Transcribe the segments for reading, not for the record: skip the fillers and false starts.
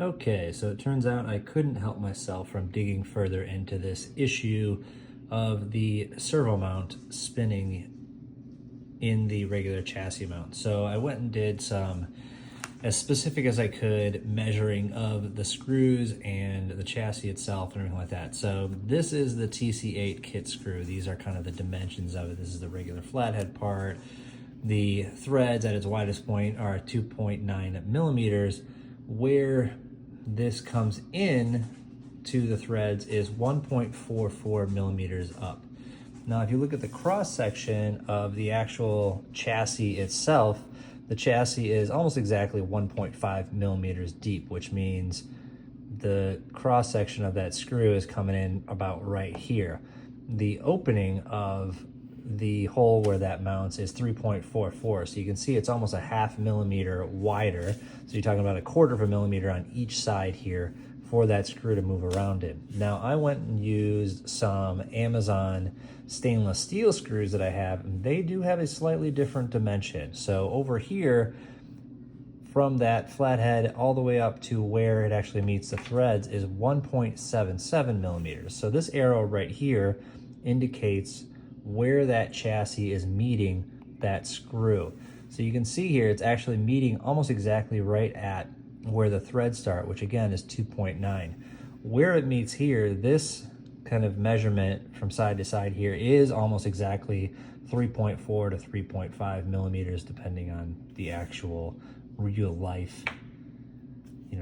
Okay, so it turns out I couldn't help myself from digging further into this issue of the servo mount spinning in the regular chassis mount. So I went and did some, as specific as I could, measuring of the screws and the chassis itself and everything like that. So this is the TC8 kit screw. These are kind of the dimensions of it. This is the regular flathead part. The threads at its widest point are 2.9 millimeters. Where this comes in to the threads is 1.44 millimeters up. Now, if you look at the cross section of the actual chassis itself, the chassis is almost exactly 1.5 millimeters deep, which means the cross section of that screw is coming in about right here. The opening of the hole where that mounts is 3.44, so you can see it's almost a half millimeter wider. So you're talking about a quarter of a millimeter on each side here for that screw to move around in. Now, I went and used some Amazon stainless steel screws that I have, and they do have a slightly different dimension. So over here, from that flathead all the way up to where it actually meets the threads is 1.77 millimeters. So this arrow right here indicates where that chassis is meeting that screw. So you can see here it's actually meeting almost exactly right at where the threads start, which again is 2.9. Where it meets here, this kind of measurement from side to side here is almost exactly 3.4 to 3.5 millimeters, depending on the actual real life,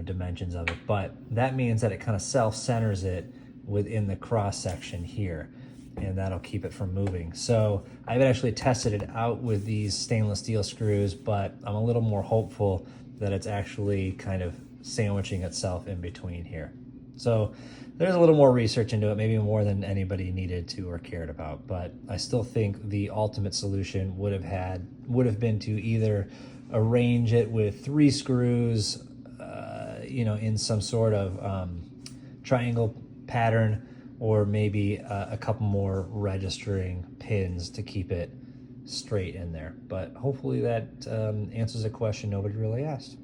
dimensions of it. But that means that it kind of self-centers it within the cross section here, and that'll keep it from moving. So I've actually tested it out with these stainless steel screws, but I'm a little more hopeful that it's actually kind of sandwiching itself in between here. So there's a little more research into it, maybe more than anybody needed to or cared about, but I still think the ultimate solution would have been to either arrange it with 3 screws, in some sort of triangle pattern, or maybe a couple more registering pins to keep it straight in there. But hopefully that answers a question nobody really asked.